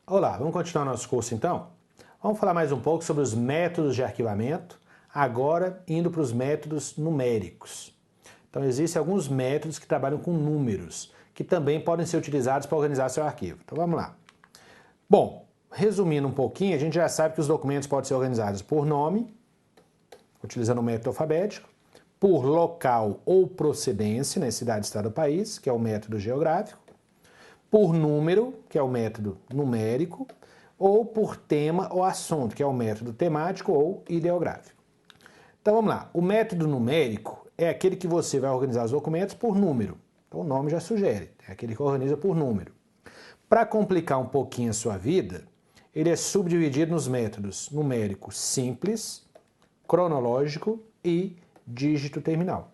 Olá, vamos continuar nosso curso então? Vamos falar mais um pouco sobre os métodos de arquivamento, agora indo para os métodos numéricos. Então existem alguns métodos que trabalham com números, que também podem ser utilizados para organizar seu arquivo. Então vamos lá. Bom, resumindo um pouquinho, a gente já sabe que os documentos podem ser organizados por nome, utilizando o método alfabético, por local ou procedência, né, cidade, estado ou país, que é o método geográfico, por número, que é o método numérico, ou por tema ou assunto, que é o método temático ou ideográfico. Então vamos lá, o método numérico é aquele que você vai organizar os documentos por número. Então o nome já sugere, é aquele que organiza por número. Para complicar um pouquinho a sua vida, ele é subdividido nos métodos numérico simples, cronológico e dígito terminal.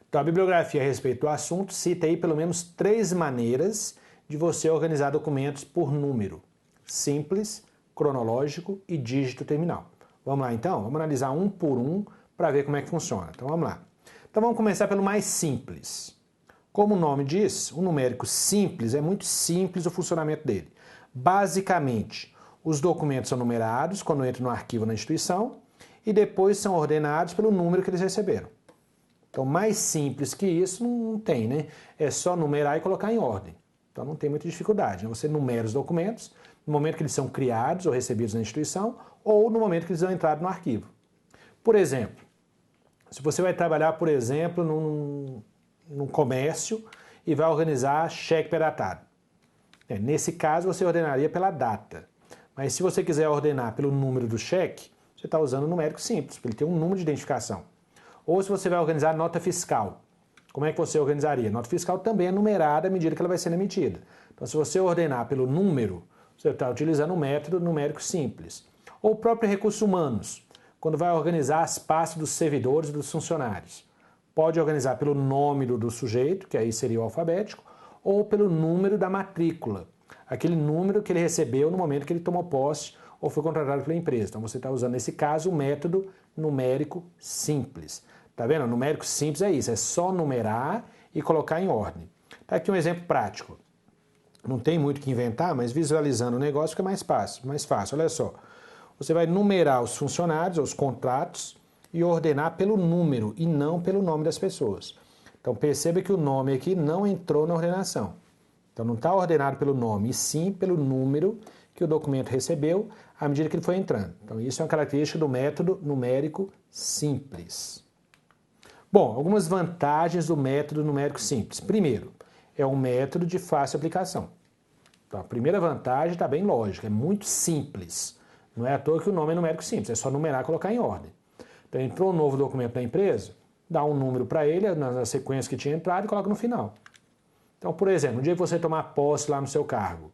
Então, a bibliografia a respeito do assunto cita aí pelo menos 3 maneiras de você organizar documentos por número: simples, cronológico e dígito terminal. Vamos lá então? Vamos analisar um por um para ver como é que funciona. Então vamos lá. Então vamos começar pelo mais simples. Como o nome diz, o numérico simples é muito simples o funcionamento dele. Basicamente, os documentos são numerados quando entram no arquivo na instituição e depois são ordenados pelo número que eles receberam. Então, mais simples que isso não tem, né? É só numerar e colocar em ordem. Então, não tem muita dificuldade. Você numera os documentos no momento que eles são criados ou recebidos na instituição ou no momento que eles vão entrar no arquivo. Por exemplo, se você vai trabalhar, por exemplo, num comércio e vai organizar cheque pré-datado. Nesse caso, você ordenaria pela data. Mas se você quiser ordenar pelo número do cheque, você está usando o numérico simples, porque ele tem um número de identificação. Ou se você vai organizar nota fiscal, como é que você organizaria? Nota fiscal também é numerada à medida que ela vai sendo emitida. Então, se você ordenar pelo número, você está utilizando o método numérico simples. Ou o próprio recursos humanos, quando vai organizar as pastas dos servidores e dos funcionários. Pode organizar pelo nome do sujeito, que aí seria o alfabético, ou pelo número da matrícula, aquele número que ele recebeu no momento que ele tomou posse ou foi contratado pela empresa. Então, você está usando, nesse caso, o método numérico simples. Tá vendo? O numérico simples é isso, é só numerar e colocar em ordem. Tá aqui um exemplo prático. Não tem muito o que inventar, mas visualizando o negócio fica mais fácil. Olha só, você vai numerar os funcionários, os contratos, e ordenar pelo número e não pelo nome das pessoas. Então perceba que o nome aqui não entrou na ordenação. Então não está ordenado pelo nome, e sim pelo número que o documento recebeu à medida que ele foi entrando. Então isso é uma característica do método numérico simples. Bom, algumas vantagens do método numérico simples. Primeiro, é um método de fácil aplicação. Então, a primeira vantagem está bem lógica, é muito simples. Não é à toa que o nome é numérico simples, é só numerar e colocar em ordem. Então, entrou um novo documento da empresa, dá um número para ele, na sequência que tinha entrado, e coloca no final. Então, por exemplo, no dia que você tomar posse lá no seu cargo,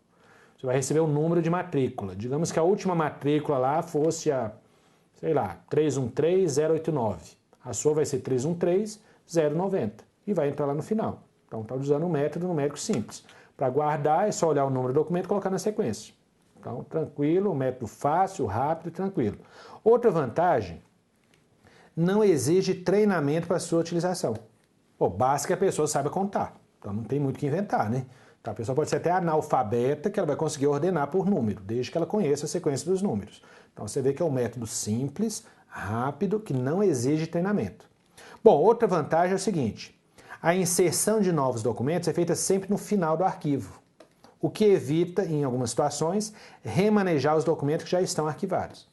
você vai receber um número de matrícula. Digamos que a última matrícula lá fosse a, sei lá, 313089. A sua vai ser 313090 e vai entrar lá no final. Então, está usando o método numérico simples. Para guardar, é só olhar o número do documento e colocar na sequência. Então, tranquilo, um método fácil, rápido e tranquilo. Outra vantagem, não exige treinamento para a sua utilização. Pô, basta que a pessoa saiba contar. Então, não tem muito o que inventar, né? Então, a pessoa pode ser até analfabeta, que ela vai conseguir ordenar por número, desde que ela conheça a sequência dos números. Então, você vê que é um método simples, rápido, que não exige treinamento. Bom, outra vantagem é o seguinte: a inserção de novos documentos é feita sempre no final do arquivo, o que evita, em algumas situações, remanejar os documentos que já estão arquivados.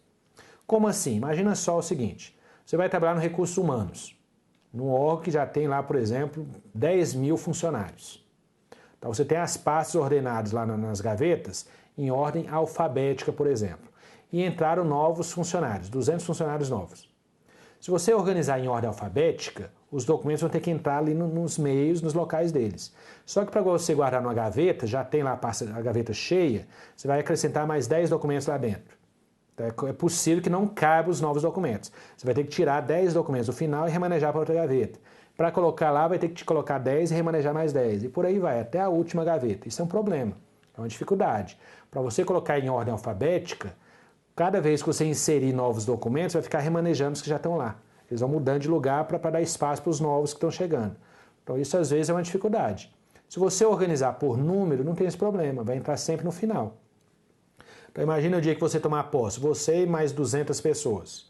Como assim? Imagina só o seguinte: você vai trabalhar no recursos humanos, num órgão que já tem lá, por exemplo, 10 mil funcionários. Então você tem as pastas ordenadas lá nas gavetas em ordem alfabética, por exemplo. E entraram novos funcionários, 200 funcionários novos. Se você organizar em ordem alfabética, os documentos vão ter que entrar ali nos meios, nos locais deles. Só que para você guardar numa gaveta, já tem lá a gaveta cheia, você vai acrescentar mais 10 documentos lá dentro. Então é possível que não caiba os novos documentos. Você vai ter que tirar 10 documentos do final e remanejar para outra gaveta. Para colocar lá, vai ter que te colocar 10 e remanejar mais 10. E por aí vai, até a última gaveta. Isso é um problema, é uma dificuldade. Para você colocar em ordem alfabética, cada vez que você inserir novos documentos, vai ficar remanejando os que já estão lá. Eles vão mudando de lugar para dar espaço para os novos que estão chegando. Então isso às vezes é uma dificuldade. Se você organizar por número, não tem esse problema, vai entrar sempre no final. Então imagina o dia que você tomar posse, você e mais 200 pessoas.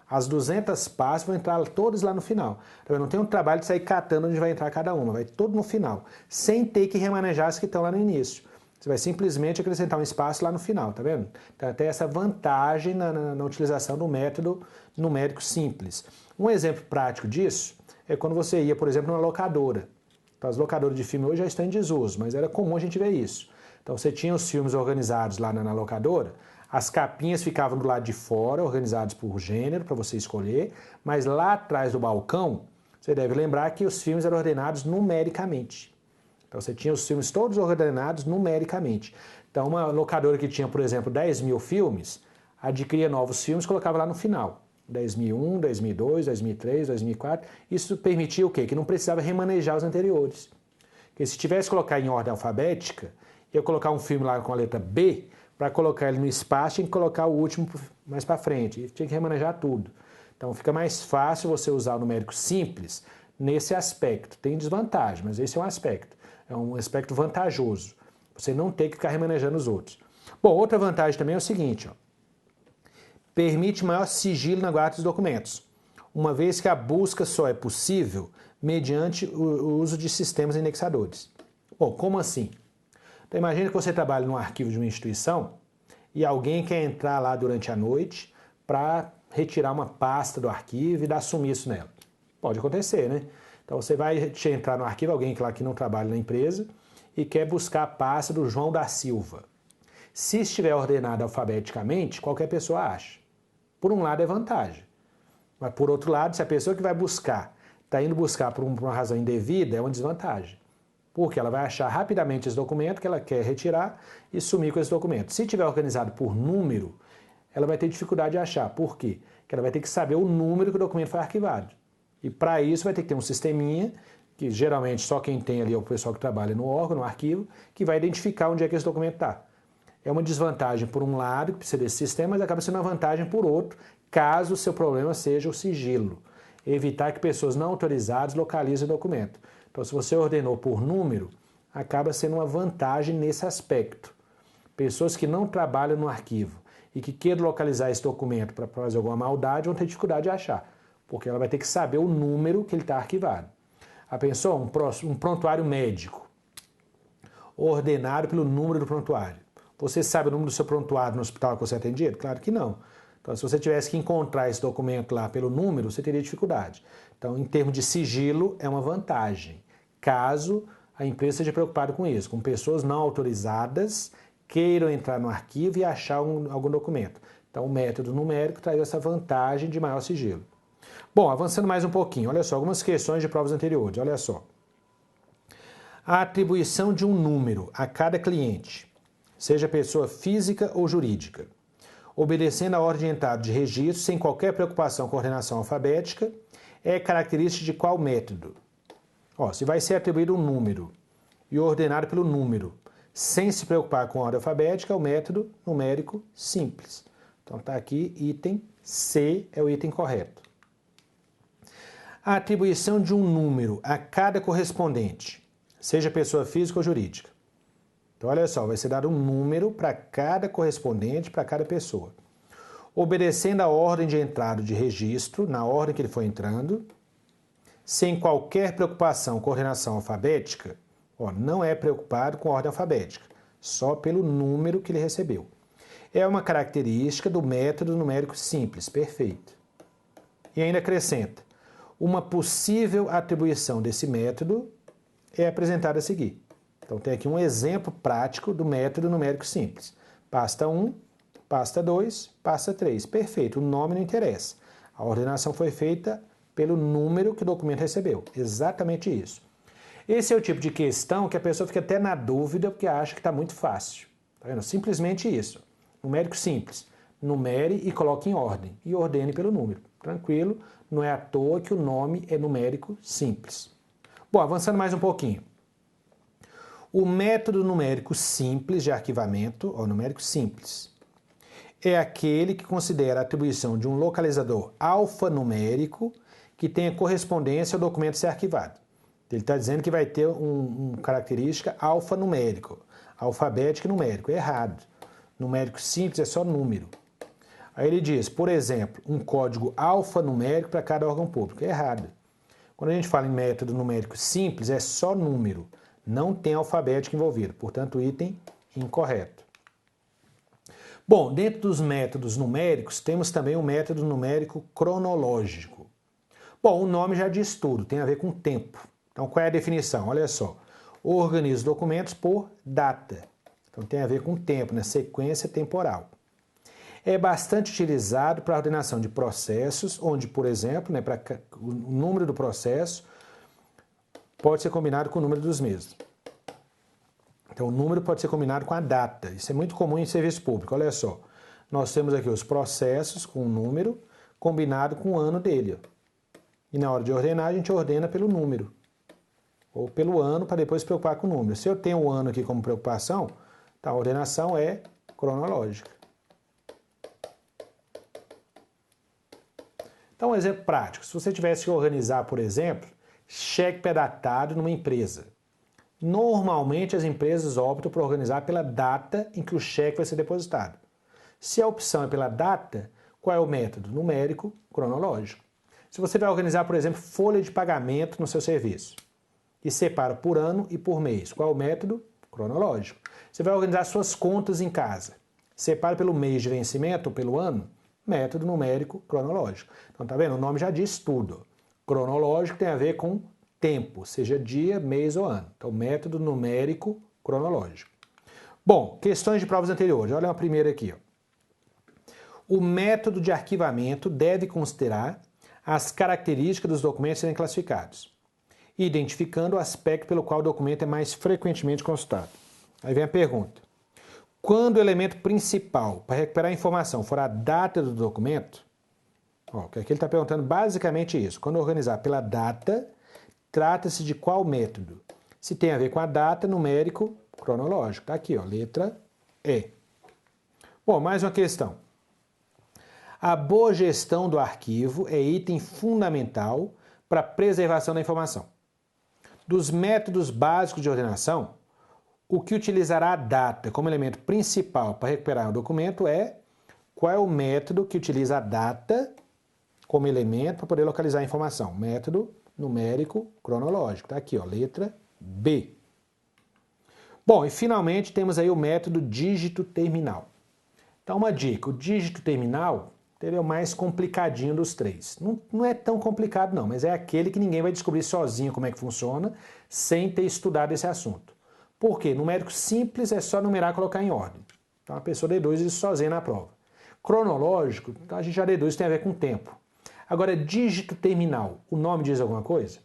As 200 pastas vão entrar todas lá no final. Então não tem um trabalho de sair catando onde vai entrar cada uma, vai todo no final, sem ter que remanejar as que estão lá no início. Você vai simplesmente acrescentar um espaço lá no final, tá vendo? Então tem essa vantagem na utilização do método numérico simples. Um exemplo prático disso é quando você ia, por exemplo, numa locadora. Então, as locadoras de filme hoje já estão em desuso, mas era comum a gente ver isso. Então você tinha os filmes organizados lá na locadora, as capinhas ficavam do lado de fora, organizadas por gênero, para você escolher, mas lá atrás do balcão, você deve lembrar que os filmes eram ordenados numericamente. Então você tinha os filmes todos ordenados numericamente. Então uma locadora que tinha, por exemplo, 10.000 filmes, adquiria novos filmes e colocava lá no final. 2001, 2002, 2003, 2004. Isso permitia o quê? Que não precisava remanejar os anteriores. Porque se tivesse que colocar em ordem alfabética, ia colocar um filme lá com a letra B, para colocar ele no espaço, tinha que colocar o último mais para frente, e tinha que remanejar tudo. Então fica mais fácil você usar o numérico simples nesse aspecto. Tem desvantagem, mas esse é um aspecto. É um aspecto vantajoso. Você não tem que ficar remanejando os outros. Bom, outra vantagem também é o seguinte, ó. Permite maior sigilo na guarda dos documentos, uma vez que a busca só é possível mediante o uso de sistemas indexadores. Bom, como assim? Então imagine que você trabalha num arquivo de uma instituição e alguém quer entrar lá durante a noite para retirar uma pasta do arquivo e dar sumiço nela. Pode acontecer, né? Então você vai entrar no arquivo, alguém que não trabalha na empresa, e quer buscar a pasta do João da Silva. Se estiver ordenado alfabeticamente, qualquer pessoa acha. Por um lado é vantagem, mas por outro lado, se a pessoa que vai buscar está indo buscar por uma razão indevida, é uma desvantagem. Porque ela vai achar rapidamente esse documento que ela quer retirar e sumir com esse documento. Se tiver organizado por número, ela vai ter dificuldade de achar. Por quê? Porque ela vai ter que saber o número que o documento foi arquivado. E para isso vai ter que ter um sisteminha, que geralmente só quem tem ali é o pessoal que trabalha no órgão, no arquivo, que vai identificar onde é que esse documento está. É uma desvantagem por um lado, que precisa desse sistema, mas acaba sendo uma vantagem por outro, caso o seu problema seja o sigilo. Evitar que pessoas não autorizadas localizem o documento. Então, se você ordenou por número, acaba sendo uma vantagem nesse aspecto. Pessoas que não trabalham no arquivo e que queiram localizar esse documento para fazer alguma maldade vão ter dificuldade de achar, porque ela vai ter que saber o número que ele está arquivado. A pessoa, um prontuário médico, ordenado pelo número do prontuário. Você sabe o número do seu prontuário no hospital que você é atendido? Claro que não. Então, se você tivesse que encontrar esse documento lá pelo número, você teria dificuldade. Então, em termos de sigilo, é uma vantagem, caso a empresa esteja preocupada com isso, com pessoas não autorizadas queiram entrar no arquivo e achar algum documento. Então, o método numérico traz essa vantagem de maior sigilo. Bom, avançando mais um pouquinho, olha só, algumas questões de provas anteriores, olha só. A atribuição de um número a cada cliente, seja pessoa física ou jurídica, obedecendo a ordem de entrada de registro, sem qualquer preocupação com ordenação alfabética, é característica de qual método? Ó, se vai ser atribuído um número e ordenado pelo número, sem se preocupar com a ordem alfabética, é o método numérico simples. Então está aqui, item C é o item correto. A atribuição de um número a cada correspondente, seja pessoa física ou jurídica. Então, olha só, vai ser dado um número para cada correspondente, para cada pessoa. Obedecendo a ordem de entrada de registro, na ordem que ele foi entrando, sem qualquer preocupação com ordenação alfabética, ó, não é preocupado com ordem alfabética, só pelo número que ele recebeu. É uma característica do método numérico simples, perfeito. E ainda acrescenta, uma possível atribuição desse método é apresentada a seguir. Então, tem aqui um exemplo prático do método numérico simples. Pasta 1, pasta 2, pasta 3. Perfeito, o nome não interessa. A ordenação foi feita pelo número que o documento recebeu. Exatamente isso. Esse é o tipo de questão que a pessoa fica até na dúvida porque acha que está muito fácil. Tá vendo? Simplesmente isso. Numérico simples. Numere e coloque em ordem. E ordene pelo número. Tranquilo, não é à toa que o nome é numérico simples. Bom, avançando mais um pouquinho. O método numérico simples de arquivamento, ou numérico simples, é aquele que considera a atribuição de um localizador alfanumérico que tenha correspondência ao documento ser arquivado. Ele está dizendo que vai ter uma característica alfanumérico, alfabético e numérico. É errado. Numérico simples é só número. Aí ele diz, por exemplo, um código alfanumérico para cada órgão público. É errado. Quando a gente fala em método numérico simples, é só número. Não tem alfabético envolvido. Portanto, item incorreto. Bom, dentro dos métodos numéricos, temos também o método numérico cronológico. Bom, o nome já diz tudo, tem a ver com tempo. Então, qual é a definição? Olha só. Organiza documentos por data. Então, tem a ver com tempo, né? Sequência temporal. É bastante utilizado para a ordenação de processos, onde, por exemplo, né, o número do processo pode ser combinado com o número dos mesmos. Então, o número pode ser combinado com a data. Isso é muito comum em serviço público. Olha só. Nós temos aqui os processos com o número combinado com o ano dele. E na hora de ordenar, a gente ordena pelo número. Ou pelo ano, para depois se preocupar com o número. Se eu tenho o ano aqui como preocupação, então a ordenação é cronológica. Então, um exemplo prático. Se você tivesse que organizar, por exemplo, cheque pré-datado numa empresa. Normalmente, as empresas optam por organizar pela data em que o cheque vai ser depositado. Se a opção é pela data, qual é o método? Numérico, cronológico. Se você vai organizar, por exemplo, folha de pagamento no seu serviço e separa por ano e por mês, qual é o método? Cronológico. Você vai organizar suas contas em casa, separa pelo mês de vencimento ou pelo ano? Método numérico cronológico. Então, tá vendo? O nome já diz tudo. Cronológico tem a ver com tempo, seja dia, mês ou ano. Então, método numérico cronológico. Bom, questões de provas anteriores. Olha a primeira aqui. Ó. O método de arquivamento deve considerar as características dos documentos serem classificados, identificando o aspecto pelo qual o documento é mais frequentemente consultado. Aí vem a pergunta. Quando o elemento principal para recuperar a informação for a data do documento, ó, que aqui ele está perguntando basicamente isso. Quando organizar pela data, trata-se de qual método? Se tem a ver com a data, numérico, cronológico. Está aqui, ó, letra E. Bom, mais uma questão. A boa gestão do arquivo é item fundamental para a preservação da informação. Dos métodos básicos de ordenação, o que utilizará a data como elemento principal para recuperar o documento é qual é o método que utiliza a data como elemento para poder localizar a informação. Método numérico cronológico. Está aqui, ó, letra B. Bom, e finalmente temos aí o método dígito terminal. Então, uma dica, o dígito terminal é o mais complicadinho dos três. Não é tão complicado não, mas é aquele que ninguém vai descobrir sozinho como é que funciona, sem ter estudado esse assunto. Por quê? Numérico simples é só numerar e colocar em ordem. Então a pessoa deduz isso sozinha na prova. Cronológico, então a gente já deduz, tem a ver com tempo. Agora, dígito terminal, o nome diz alguma coisa?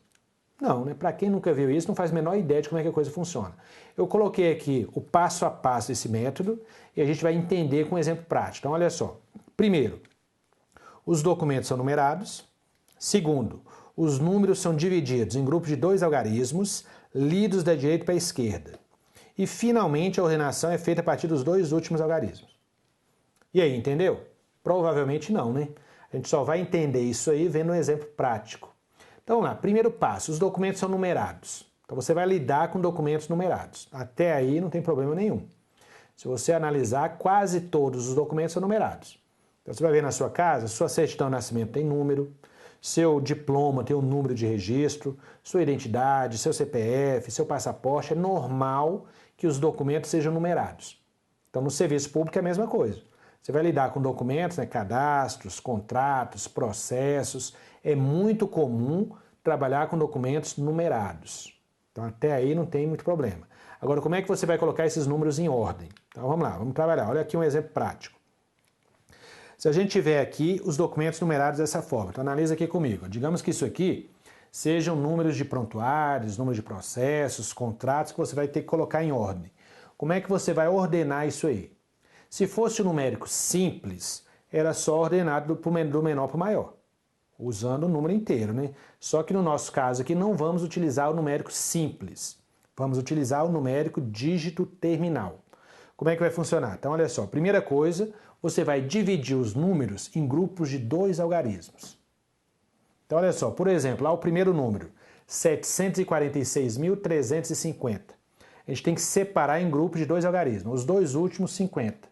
Não, né? Para quem nunca viu isso, não faz a menor ideia de como é que a coisa funciona. Eu coloquei aqui o passo a passo desse método e a gente vai entender com um exemplo prático. Então, olha só. Primeiro, os documentos são numerados. Segundo, os números são divididos em grupos de 2 algarismos, lidos da direita para a esquerda. E, finalmente, a ordenação é feita a partir dos 2 últimos algarismos. E aí, entendeu? Provavelmente não, né? A gente só vai entender isso aí vendo um exemplo prático. Então, vamos lá. Primeiro passo, os documentos são numerados. Então, você vai lidar com documentos numerados. Até aí não tem problema nenhum. Se você analisar, quase todos os documentos são numerados. Então, você vai ver na sua casa, sua certidão de nascimento tem número, seu diploma tem um número de registro, sua identidade, seu CPF, seu passaporte. É normal que os documentos sejam numerados. Então, no serviço público é a mesma coisa. Você vai lidar com documentos, né, cadastros, contratos, processos. É muito comum trabalhar com documentos numerados. Então, até aí não tem muito problema. Agora, como é que você vai colocar esses números em ordem? Então, vamos lá, vamos trabalhar. Olha aqui um exemplo prático. Se a gente tiver aqui os documentos numerados dessa forma, então analisa aqui comigo. Digamos que isso aqui sejam números de prontuários, números de processos, contratos que você vai ter que colocar em ordem. Como é que você vai ordenar isso aí? Se fosse um numérico simples, era só ordenado do menor para o maior, usando o número inteiro, né? Só que no nosso caso aqui não vamos utilizar o numérico simples, vamos utilizar o numérico dígito terminal. Como é que vai funcionar? Então, olha só, primeira coisa, você vai dividir os números em grupos de 2 algarismos. Então, olha só, por exemplo, lá o primeiro número, 746.350. A gente tem que separar em grupos de 2 algarismos, os 2 últimos 50.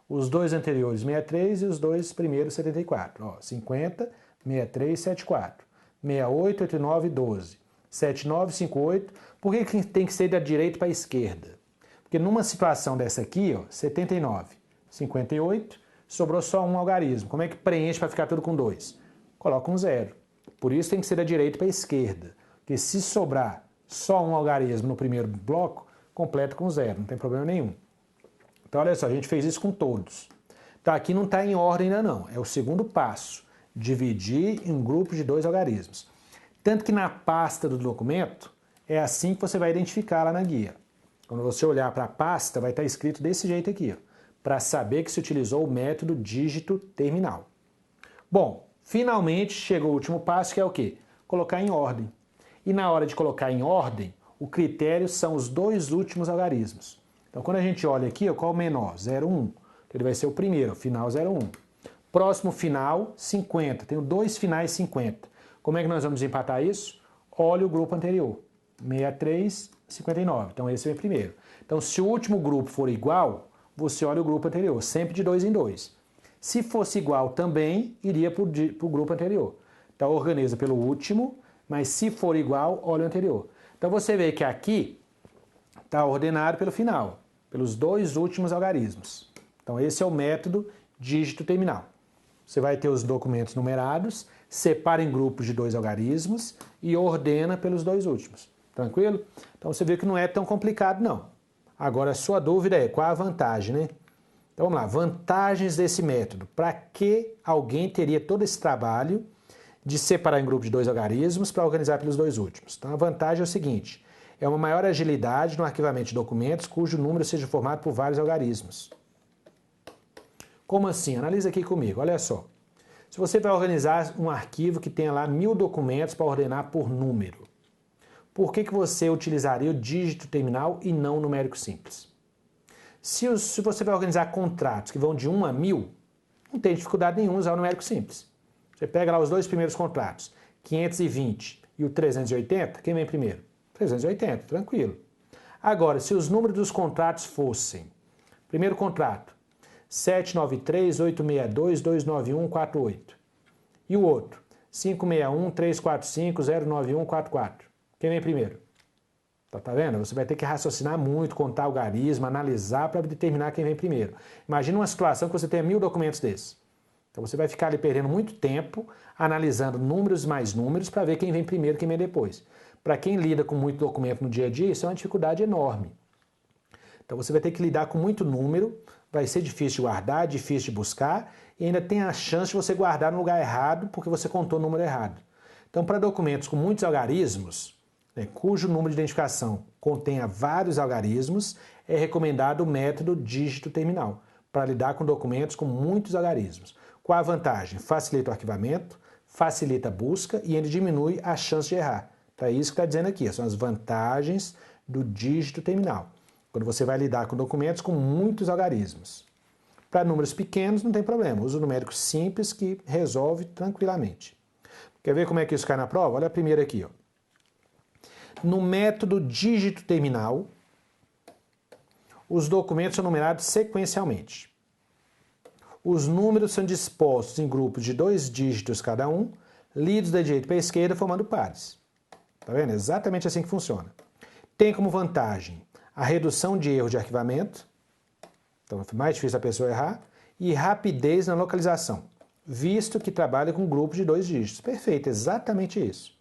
Os dois anteriores 63 e os dois primeiros 74. Ó, 50, 63, 74. 68, 89, 12. 79, 58. Por que tem que ser da direita para a esquerda? Porque numa situação dessa aqui, ó, 79, 58, sobrou só um algarismo. Como é que preenche para ficar tudo com 2? Coloca um 0. Por isso tem que ser da direita para a esquerda. Porque se sobrar só um algarismo no primeiro bloco, completa com 0, não tem problema nenhum. Então, olha só, a gente fez isso com todos. Então, aqui não está em ordem ainda não. É o segundo passo. Dividir em grupos de 2 algarismos. Tanto que na pasta do documento, é assim que você vai identificar lá na guia. Quando você olhar para a pasta, vai estar escrito desse jeito aqui, para saber que se utilizou o método dígito terminal. Bom, finalmente chegou o último passo, que é o quê? Colocar em ordem. E na hora de colocar em ordem, o critério são os 2 últimos algarismos. Então, quando a gente olha aqui, qual é o menor? 0, 1. Ele vai ser o primeiro, final 0, 1. Próximo final, 50. Tenho 2 finais 50. Como é que nós vamos desempatar isso? Olha o grupo anterior. 63, 59. Então, esse vem primeiro. Então, se o último grupo for igual, você olha o grupo anterior, sempre de 2 em 2. Se fosse igual também, iria para o grupo anterior. Então, organiza pelo último, mas se for igual, olha o anterior. Então, você vê que aqui está ordenado pelo final, pelos 2 últimos algarismos. Então, esse é o método dígito terminal. Você vai ter os documentos numerados, separa em grupos de 2 algarismos e ordena pelos 2 últimos. Tranquilo? Então, você vê que não é tão complicado, não. Agora, a sua dúvida é qual a vantagem, né? Então, vamos lá. Vantagens desse método. Para que alguém teria todo esse trabalho de separar em grupos de 2 algarismos para organizar pelos 2 últimos? Então, a vantagem é o seguinte. É uma maior agilidade no arquivamento de documentos cujo número seja formado por vários algarismos. Como assim? Analisa aqui comigo, olha só. Se você vai organizar um arquivo que tenha lá 1000 documentos para ordenar por número, por que você utilizaria o dígito terminal e não o numérico simples? Se você vai organizar contratos que vão de 1 a 1000, não tem dificuldade nenhuma usar o numérico simples. Você pega lá os 2 primeiros contratos, 520 e o 380, quem vem primeiro? 380, tranquilo. Agora, se os números dos contratos fossem, primeiro contrato, 793, 862, 291, 48. E o outro, 561, 345, 091, 44. Quem vem primeiro? Tá vendo? Você vai ter que raciocinar muito, contar algarismo, analisar para determinar quem vem primeiro. Imagina uma situação que você tenha 1000 documentos desses. Então você vai ficar ali perdendo muito tempo analisando números mais números para ver quem vem primeiro e quem vem depois. Para quem lida com muito documento no dia a dia, isso é uma dificuldade enorme. Então você vai ter que lidar com muito número, vai ser difícil de guardar, difícil de buscar e ainda tem a chance de você guardar no lugar errado porque você contou o número errado. Então para documentos com muitos algarismos, cujo número de identificação contenha vários algarismos, é recomendado o método dígito terminal para lidar com documentos com muitos algarismos. Qual a vantagem? Facilita o arquivamento, facilita a busca e ainda diminui a chance de errar. Então é isso que está dizendo aqui, são as vantagens do dígito terminal. Quando você vai lidar com documentos com muitos algarismos. Para números pequenos não tem problema, usa o numérico simples que resolve tranquilamente. Quer ver como é que isso cai na prova? Olha a primeira aqui, ó. No método dígito terminal, os documentos são numerados sequencialmente. Os números são dispostos em grupos de 2 dígitos cada um, lidos da direita para a esquerda formando pares. Tá vendo? É exatamente assim que funciona. Tem como vantagem a redução de erro de arquivamento, então é mais difícil a pessoa errar, e rapidez na localização, visto que trabalha com grupos de 2 dígitos. Perfeito, exatamente isso.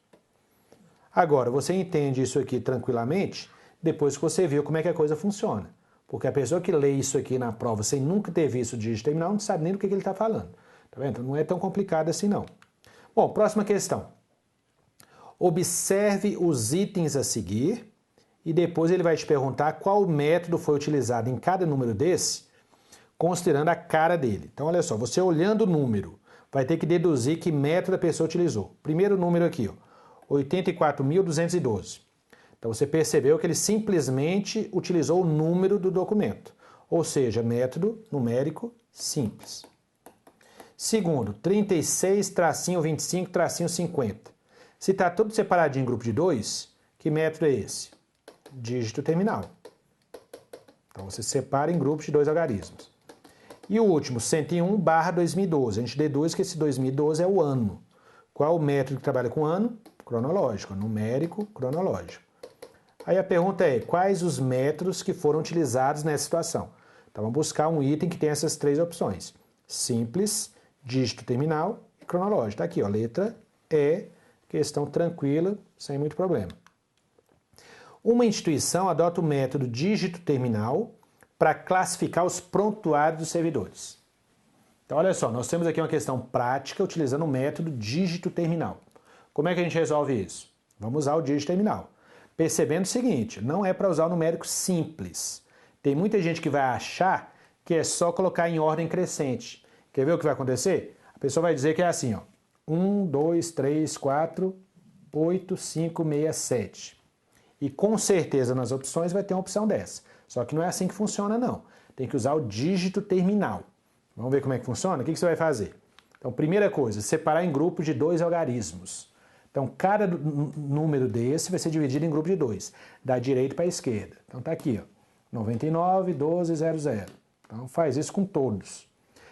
Agora, você entende isso aqui tranquilamente depois que você viu como é que a coisa funciona. Porque a pessoa que lê isso aqui na prova sem nunca ter visto o dígito terminal não sabe nem do que ele está falando. Tá vendo? Então, não é tão complicado assim não. Bom, próxima questão. Observe os itens a seguir e depois ele vai te perguntar qual método foi utilizado em cada número desse, considerando a cara dele. Então, olha só, você olhando o número, vai ter que deduzir que método a pessoa utilizou. Primeiro número aqui, ó. 84.212. Então você percebeu que ele simplesmente utilizou o número do documento, ou seja, método numérico simples. Segundo, 36-25-50. Se está tudo separadinho em grupo de 2, que método é esse? Dígito terminal. Então você separa em grupos de 2 algarismos. E o último, 101/2012. A gente deduz que esse 2012 é o ano. Qual é o método que trabalha com ano? Cronológico, numérico, cronológico. Aí a pergunta é, quais os métodos que foram utilizados nessa situação? Então vamos buscar um item que tem essas três opções. Simples, dígito terminal e cronológico. Está aqui, ó, letra E, questão tranquila, sem muito problema. Uma instituição adota o método dígito terminal para classificar os prontuários dos servidores. Então olha só, nós temos aqui uma questão prática utilizando o método dígito terminal. Como é que a gente resolve isso? Vamos usar o dígito terminal. Percebendo o seguinte, não é para usar o numérico simples. Tem muita gente que vai achar que é só colocar em ordem crescente. Quer ver o que vai acontecer? A pessoa vai dizer que é assim, ó, 1, 2, 3, 4, 8, 5, 6, 7. E com certeza nas opções vai ter uma opção dessa. Só que não é assim que funciona, não. Tem que usar o dígito terminal. Vamos ver como é que funciona? O que você vai fazer? Então, primeira coisa, separar em grupos de 2 algarismos. Então, cada número desse vai ser dividido em grupo de 2, da direita para a esquerda. Então, está aqui, ó, 99, 12, 00. Então, faz isso com todos.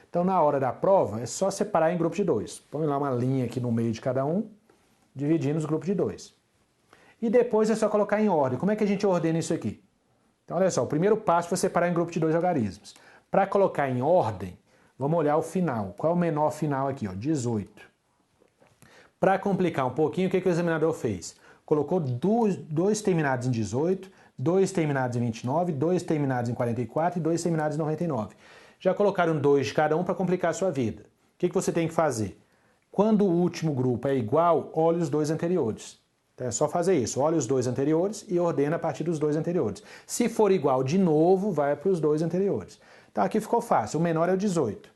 Então, na hora da prova, é só separar em grupo de 2. Põe lá uma linha aqui no meio de cada um, dividindo os grupos de 2. E depois é só colocar em ordem. Como é que a gente ordena isso aqui? Então, olha só, o primeiro passo foi separar em grupo de 2 algarismos. Para colocar em ordem, vamos olhar o final. Qual é o menor final aqui? Ó? 18. Para complicar um pouquinho, o que o examinador fez? Colocou dois terminados em 18, 2 terminados em 29, 2 terminados em 44 e 2 terminados em 99. Já colocaram 2 de cada um para complicar a sua vida. O que você tem que fazer? Quando o último grupo é igual, olhe os 2 anteriores. Então é só fazer isso. Olha os 2 anteriores e ordena a partir dos 2 anteriores. Se for igual de novo, vai para os 2 anteriores. Então aqui ficou fácil. O menor é o 18.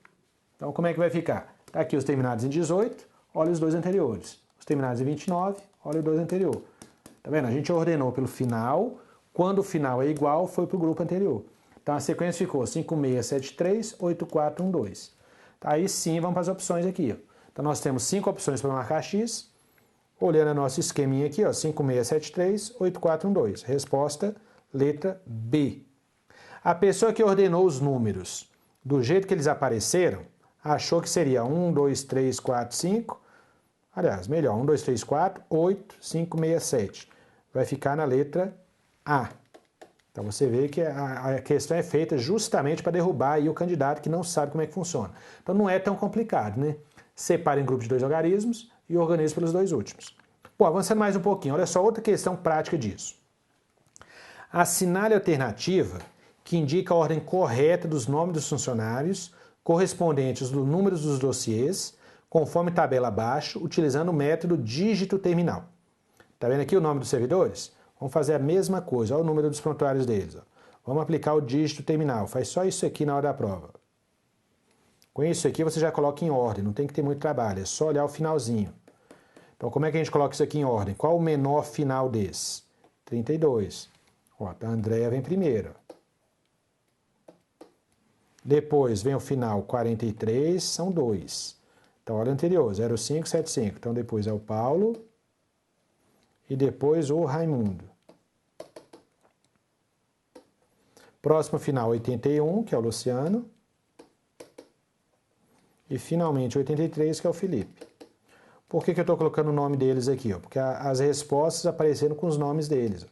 Então como é que vai ficar? Está aqui os terminados em 18. Olha os 2 anteriores. Os terminados em 29, olha os 2 anterior. Tá vendo? A gente ordenou pelo final. Quando o final é igual, foi para o grupo anterior. Então a sequência ficou 5673, 8412. Tá, aí sim, vamos para as opções aqui. Ó. Então nós temos 5 opções para marcar X. Olhando o nosso esqueminha aqui, ó, 5673, 8412. Resposta, letra B. A pessoa que ordenou os números do jeito que eles apareceram, achou que seria 1, 2, 3, 4, 5. Aliás, melhor, 1, 2, 3, 4, 8, 5, 6, 7. Vai ficar na letra A. Então você vê que a questão é feita justamente para derrubar aí o candidato que não sabe como é que funciona. Então não é tão complicado, né? Separa em grupos de 2 algarismos e organiza pelos 2 últimos. Bom, avançando mais um pouquinho, olha só outra questão prática disso. Assinale a alternativa que indica a ordem correta dos nomes dos funcionários correspondentes dos números dos dossiês, conforme tabela abaixo, utilizando o método dígito terminal. Está vendo aqui o nome dos servidores? Vamos fazer a mesma coisa, olha o número dos prontuários deles. Ó. Vamos aplicar o dígito terminal, faz só isso aqui na hora da prova. Com isso aqui você já coloca em ordem, não tem que ter muito trabalho, é só olhar o finalzinho. Então como é que a gente coloca isso aqui em ordem? Qual o menor final desse? 32. Ó, a Andréia vem primeiro. Depois vem o final 43, são 2. Então, olha o anterior, 0575. Então, depois é o Paulo e depois o Raimundo. Próximo final, 81, que é o Luciano. E, finalmente, 83, que é o Felipe. Por que eu estou colocando o nome deles aqui? Ó? Porque as respostas apareceram com os nomes deles.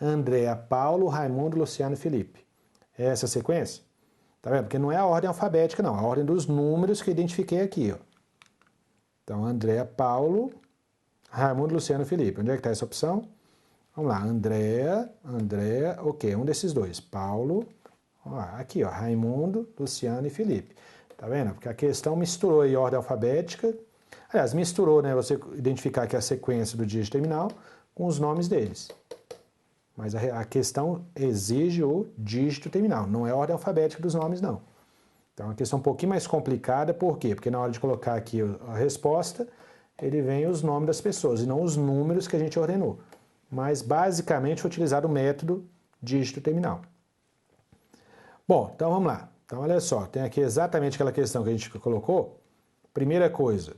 Ó. Andréa, Paulo, Raimundo, Luciano e Felipe. É essa a sequência? Tá vendo? Porque não é a ordem alfabética, não. É a ordem dos números que eu identifiquei aqui, ó. Então, Andréa, Paulo, Raimundo, Luciano e Felipe. Onde é que está essa opção? Vamos lá, Andréa, ok, um desses dois. Paulo, ó, aqui, ó, Raimundo, Luciano e Felipe. Tá vendo? Porque a questão misturou aí a ordem alfabética. Aliás, misturou, né? Você identificar aqui a sequência do dígito terminal com os nomes deles. Mas a questão exige o dígito terminal, não é a ordem alfabética dos nomes, não. Então é uma questão um pouquinho mais complicada, por quê? Porque na hora de colocar aqui a resposta, ele vem os nomes das pessoas e não os números que a gente ordenou. Mas basicamente foi utilizado o método dígito terminal. Bom, então vamos lá. Então olha só, tem aqui exatamente aquela questão que a gente colocou. Primeira coisa,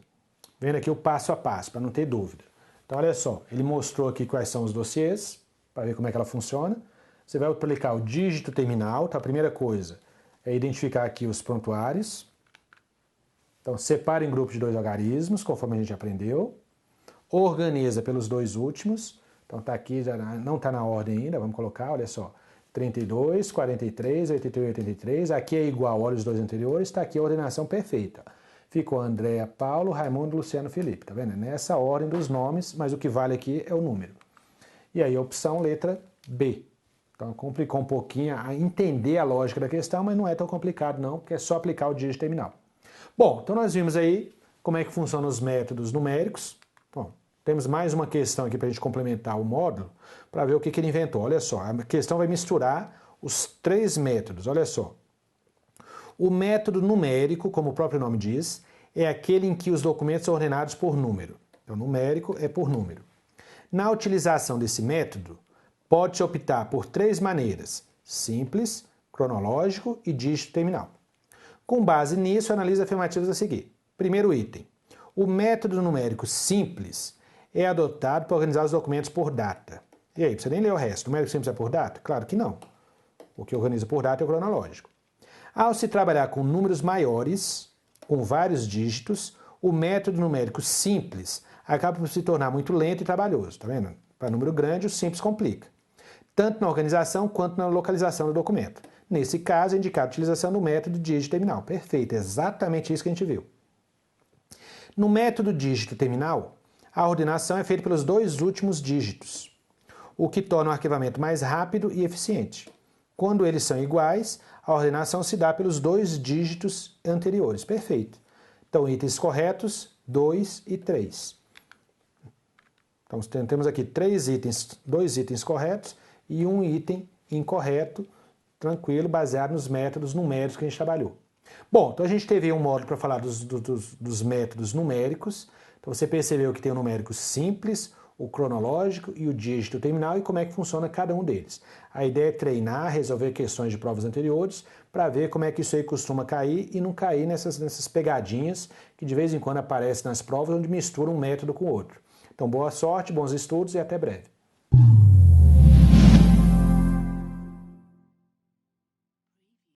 vendo aqui o passo a passo, para não ter dúvida. Então olha só, ele mostrou aqui quais são os dossiês, para ver como é que ela funciona. Você vai aplicar o dígito terminal, tá? A primeira coisa, é identificar aqui os prontuários. Então, separa em grupos de 2 algarismos, conforme a gente aprendeu. Organiza pelos 2 últimos. Então, está aqui, já não está na ordem ainda, vamos colocar, olha só. 32, 43, 81, 83. Aqui é igual, olha os 2 anteriores, está aqui a ordenação perfeita. Ficou Andréa, Paulo, Raimundo, Luciano, Felipe. Tá vendo? Nessa ordem dos nomes, mas o que vale aqui é o número. E aí, a opção letra B. Então, complicou um pouquinho a entender a lógica da questão, mas não é tão complicado não, porque é só aplicar o dígito terminal. Bom, então nós vimos aí como é que funcionam os métodos numéricos. Bom, temos mais uma questão aqui para a gente complementar o módulo, para ver o que ele inventou. Olha só, a questão vai misturar os 3 métodos, olha só. O método numérico, como o próprio nome diz, é aquele em que os documentos são ordenados por número. Então, numérico é por número. Na utilização desse método, pode-se optar por 3 maneiras: simples, cronológico e dígito terminal. Com base nisso, analise afirmativas a seguir. Primeiro item. O método numérico simples é adotado para organizar os documentos por data. E aí, você nem leu o resto. O numérico simples é por data? Claro que não. O que organiza por data é o cronológico. Ao se trabalhar com números maiores, com vários dígitos, o método numérico simples acaba por se tornar muito lento e trabalhoso. Tá vendo? Para número grande, o simples complica, tanto na organização quanto na localização do documento. Nesse caso, é indicada a utilização do método dígito terminal. Perfeito, é exatamente isso que a gente viu. No método dígito terminal, a ordenação é feita pelos 2 últimos dígitos, o que torna o arquivamento mais rápido e eficiente. Quando eles são iguais, a ordenação se dá pelos 2 dígitos anteriores. Perfeito. Então, itens corretos, 2 e 3. Então, temos aqui 2 itens corretos e 1 item incorreto, tranquilo, baseado nos métodos numéricos que a gente trabalhou. Bom, então a gente teve um módulo para falar dos métodos numéricos. Então você percebeu que tem o numérico simples, o cronológico e o dígito terminal e como é que funciona cada um deles. A ideia é treinar, resolver questões de provas anteriores para ver como é que isso aí costuma cair e não cair nessas pegadinhas que de vez em quando aparecem nas provas onde misturam um método com o outro. Então boa sorte, bons estudos e até breve.